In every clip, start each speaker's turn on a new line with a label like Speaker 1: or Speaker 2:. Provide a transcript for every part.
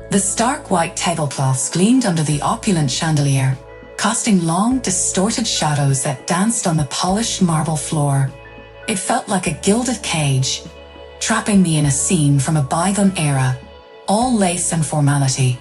Speaker 1: The stark white tablecloths gleamed under the opulent chandelier, casting long, distorted shadows that danced on the polished marble floor. It felt like a gilded cage, trapping me in a scene from a bygone era, all lace and formality.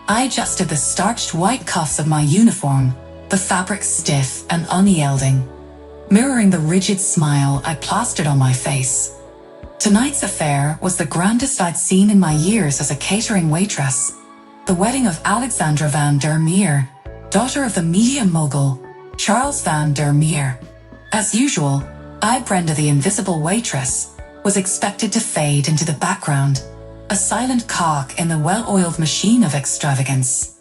Speaker 1: I adjusted the starched white cuffs of my uniform, the fabric stiff and unyielding, mirroring the rigid smile I plastered on my face. Tonight's affair was the grandest I'd seen in my years as a catering waitress. The wedding of Alexandra Van Der Meer, daughter of the media mogul, Charles Van Der Meer. As usual, I, Brenda the invisible waitress, was expected to fade into the background, a silent cog in the well-oiled machine of extravagance.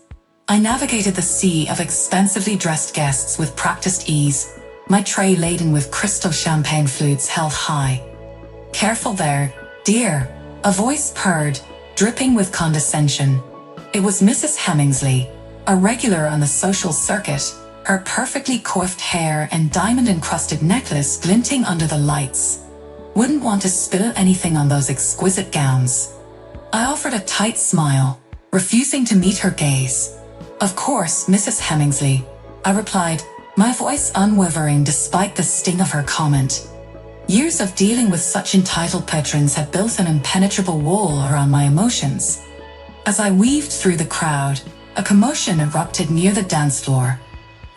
Speaker 1: I navigated the sea of expensively dressed guests with practiced ease, my tray laden with crystal champagne flutes held high. "Careful there, dear," a voice purred, dripping with condescension. It was Mrs. Hemmingsley, a regular on the social circuit, her perfectly coiffed hair and diamond-encrusted necklace glinting under the lights. "Wouldn't want to spill anything on those exquisite gowns." I offered a tight smile, refusing to meet her gaze. "Of course, Mrs. Hemmingsley," I replied, my voice unwavering despite the sting of her comment. Years of dealing with such entitled patrons had built an impenetrable wall around my emotions. As I weaved through the crowd, a commotion erupted near the dance floor.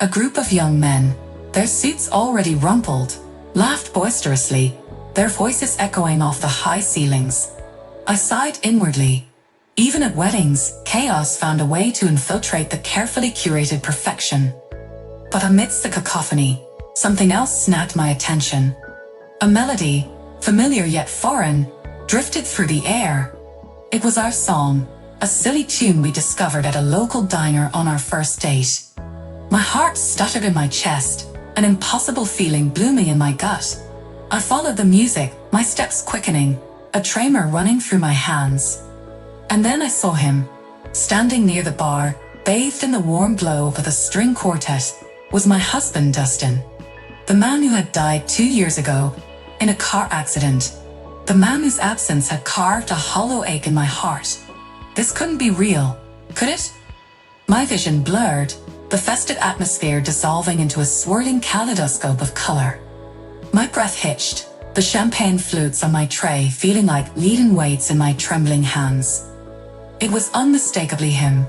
Speaker 1: A group of young men, their suits already rumpled, laughed boisterously, their voices echoing off the high ceilings. I sighed inwardly. Even at weddings, chaos found a way to infiltrate the carefully curated perfection. But amidst the cacophony, something else snagged my attention. A melody, familiar yet foreign, drifted through the air. It was our song, a silly tune we discovered at a local diner on our first date. My heart stuttered in my chest, an impossible feeling blooming in my gut. I followed the music, my steps quickening, a tremor running through my hands. And then I saw him, standing near the bar, bathed in the warm glow of the string quartet, was my husband Dustin. The man who had died 2 years ago, in a car accident. The man whose absence had carved a hollow ache in my heart. This couldn't be real, could it? My vision blurred, the festive atmosphere dissolving into a swirling kaleidoscope of color. My breath hitched, the champagne flutes on my tray feeling like leaden weights in my trembling hands. It was unmistakably him.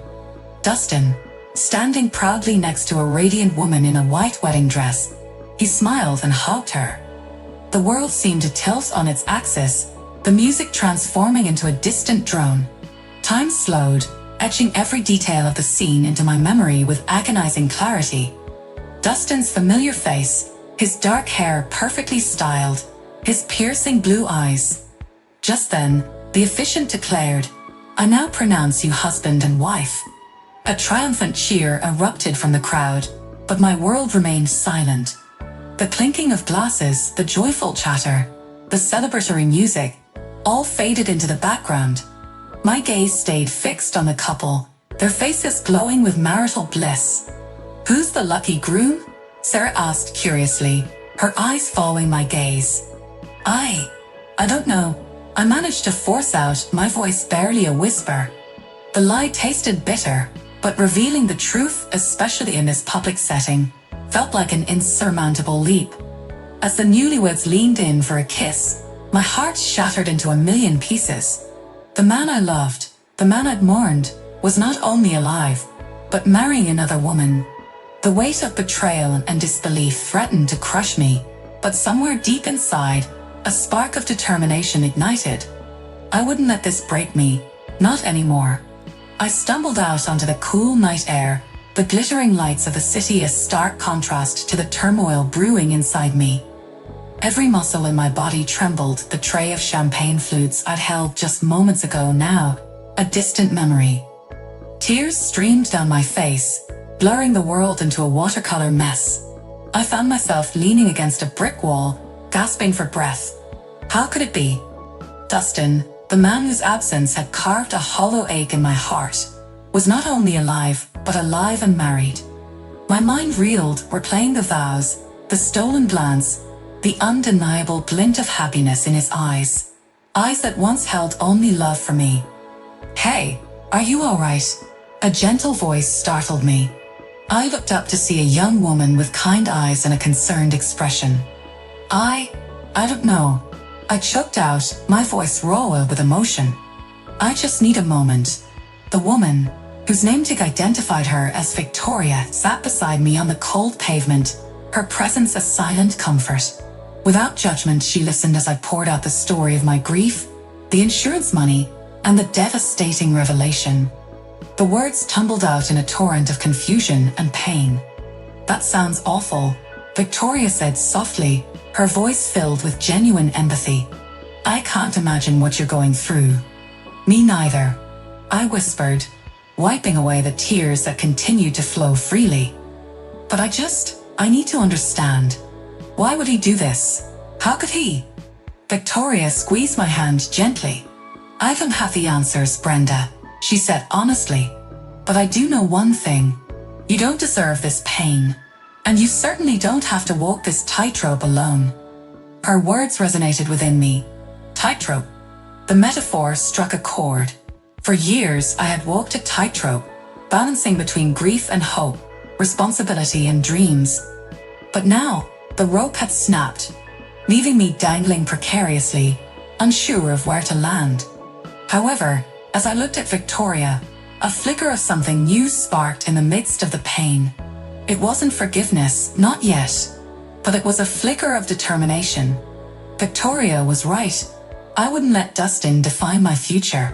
Speaker 1: Dustin, standing proudly next to a radiant woman in a white wedding dress. He smiled and hugged her. The world seemed to tilt on its axis, the music transforming into a distant drone. Time slowed, etching every detail of the scene into my memory with agonizing clarity. Dustin's familiar face, his dark hair perfectly styled, his piercing blue eyes. Just then, the officiant declared, "I now pronounce you husband and wife." A triumphant cheer erupted from the crowd, but my world remained silent. The clinking of glasses, the joyful chatter, the celebratory music, all faded into the background. My gaze stayed fixed on the couple, their faces glowing with marital bliss. "Who's the lucky groom?" Sarah asked curiously, her eyes following my gaze. I don't know," I managed to force out, my voice barely a whisper. The lie tasted bitter, but revealing the truth, especially in this public setting, felt like an insurmountable leap. As the newlyweds leaned in for a kiss, my heart shattered into a million pieces. The man I loved, the man I'd mourned, was not only alive, but marrying another woman. The weight of betrayal and disbelief threatened to crush me, but somewhere deep inside, a spark of determination ignited. I wouldn't let this break me, not anymore. I stumbled out onto the cool night air, the glittering lights of the city a stark contrast to the turmoil brewing inside me. Every muscle in my body trembled, the tray of champagne flutes I'd held just moments ago now, a distant memory. Tears streamed down my face, blurring the world into a watercolor mess. I found myself leaning against a brick wall, gasping for breath. How could it be? Dustin, the man whose absence had carved a hollow ache in my heart, was not only alive, but alive and married. My mind reeled, replaying the vows, the stolen glance, the undeniable glint of happiness in his eyes. Eyes that once held only love for me. "Hey, Are you all right? A gentle voice startled me. I looked up to see a young woman with kind eyes and a concerned expression. I don't know. I choked out, my voice raw with emotion. I just need a moment. The woman, whose name tag identified her as Victoria, sat beside me on the cold pavement, her presence a silent comfort. Without judgment, she listened as I poured out the story of my grief, the insurance money, and the devastating revelation. The words tumbled out in a torrent of confusion and pain. That sounds awful, Victoria said softly, her voice filled with genuine empathy. I can't imagine what you're going through. Me neither, I whispered, wiping away the tears that continued to flow freely. But I need to understand. Why would he do this? How could he? Victoria squeezed my hand gently. I don't have the answers, Brenda, she said honestly. But I do know one thing. You don't deserve this pain. And you certainly don't have to walk this tightrope alone. Her words resonated within me. Tightrope. The metaphor struck a chord. For years, I had walked a tightrope, balancing between grief and hope, responsibility and dreams. But now, the rope had snapped, leaving me dangling precariously, unsure of where to land. However, as I looked at Victoria, a flicker of something new sparked in the midst of the pain. It wasn't forgiveness, not yet, but it was a flicker of determination. Victoria was right. I wouldn't let Dustin define my future.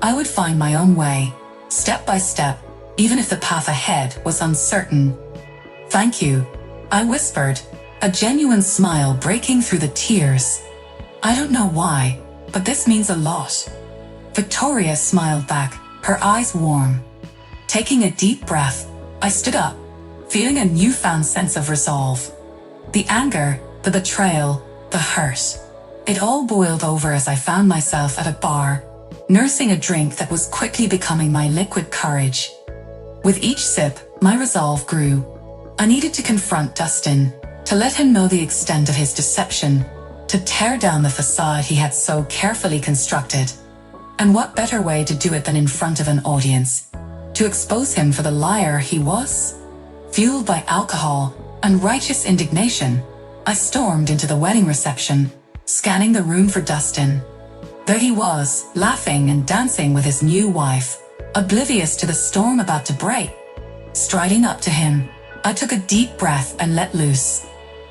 Speaker 1: I would find my own way, step by step, even if the path ahead was uncertain. Thank you, I whispered, a genuine smile breaking through the tears. I don't know why, but this means a lot. Victoria smiled back, her eyes warm. Taking a deep breath, I stood up, feeling a newfound sense of resolve. The anger, the betrayal, the hurt. It all boiled over as I found myself at a bar, nursing a drink that was quickly becoming my liquid courage. With each sip, my resolve grew. I needed to confront Dustin, to let him know the extent of his deception, to tear down the facade he had so carefully constructed. And what better way to do it than in front of an audience? To expose him for the liar he was? Fueled by alcohol and righteous indignation, I stormed into the wedding reception, scanning the room for Dustin. There he was, laughing and dancing with his new wife, oblivious to the storm about to break. Striding up to him, I took a deep breath and let loose.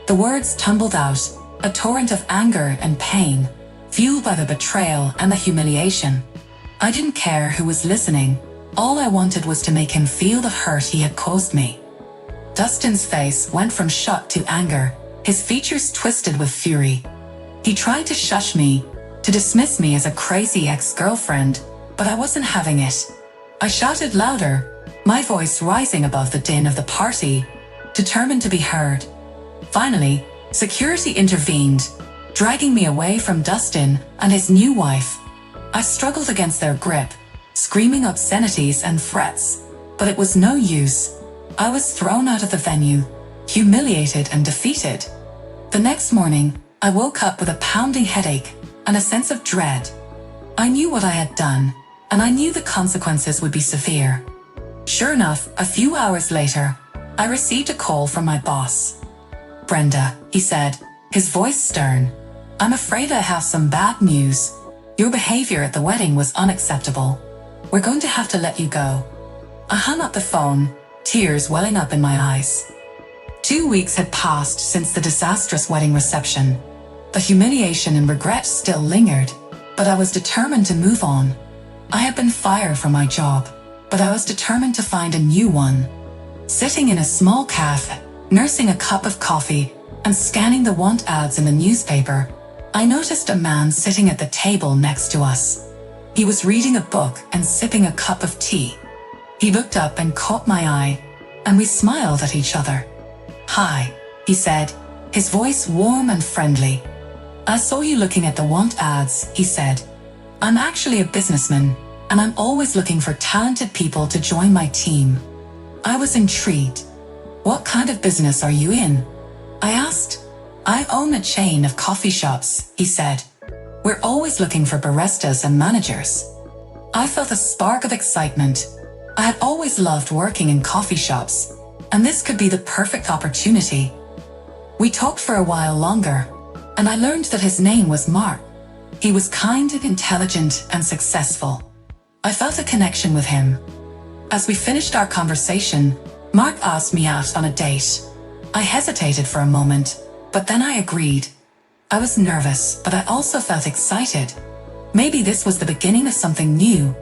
Speaker 1: The words tumbled out, a torrent of anger and pain, fueled by the betrayal and the humiliation. I didn't care who was listening. All I wanted was to make him feel the hurt he had caused me. Dustin's face went from shock to anger, his features twisted with fury. He tried to shush me, to dismiss me as a crazy ex-girlfriend, but I wasn't having it. I shouted louder, my voice rising above the din of the party, determined to be heard. Finally, security intervened, dragging me away from Dustin and his new wife. I struggled against their grip, screaming obscenities and threats, but it was no use. I was thrown out of the venue, humiliated and defeated. The next morning, I woke up with a pounding headache and a sense of dread. I knew what I had done, and I knew the consequences would be severe. Sure enough, a few hours later, I received a call from my boss. "Brenda," he said, his voice stern, "I'm afraid I have some bad news. Your behavior at the wedding was unacceptable. We're going to have to let you go." I hung up the phone, tears welling up in my eyes. 2 weeks had passed since the disastrous wedding reception. The humiliation and regret still lingered, but I was determined to move on. I had been fired from my job, but I was determined to find a new one. Sitting in a small cafe, nursing a cup of coffee, and scanning the want ads in the newspaper, I noticed a man sitting at the table next to us. He was reading a book and sipping a cup of tea. He looked up and caught my eye, and we smiled at each other. "Hi," he said, his voice warm and friendly. "I saw you looking at the want ads," he said. "I'm actually a businessman, and I'm always looking for talented people to join my team." I was intrigued. "What kind of business are you in?" I asked. "I own a chain of coffee shops," he said. "We're always looking for baristas and managers." I felt a spark of excitement. I had always loved working in coffee shops, and this could be the perfect opportunity. We talked for a while longer, and I learned that his name was Mark. He was kind and intelligent and successful. I felt a connection with him. As we finished our conversation, Mark asked me out on a date. I hesitated for a moment, but then I agreed. I was nervous, but I also felt excited. Maybe this was the beginning of something new.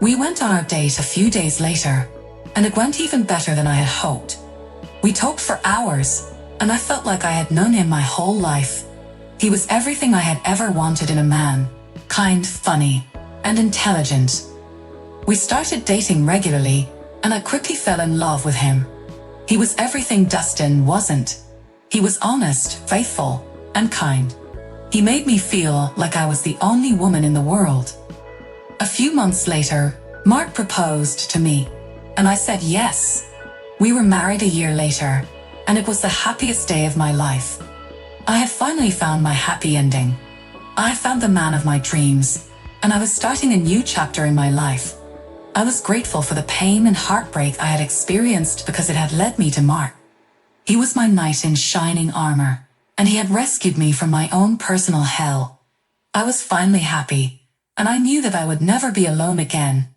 Speaker 1: We went on our date a few days later, and it went even better than I had hoped. We talked for hours, and I felt like I had known him my whole life. He was everything I had ever wanted in a man: kind, funny, and intelligent. We started dating regularly, and I quickly fell in love with him. He was everything Dustin wasn't. He was honest, faithful, and kind. He made me feel like I was the only woman in the world. A few months later, Mark proposed to me, and I said yes. We were married a year later, and it was the happiest day of my life. I had finally found my happy ending. I had found the man of my dreams, and I was starting a new chapter in my life. I was grateful for the pain and heartbreak I had experienced because it had led me to Mark. He was my knight in shining armor, and he had rescued me from my own personal hell. I was finally happy, and I knew that I would never be alone again.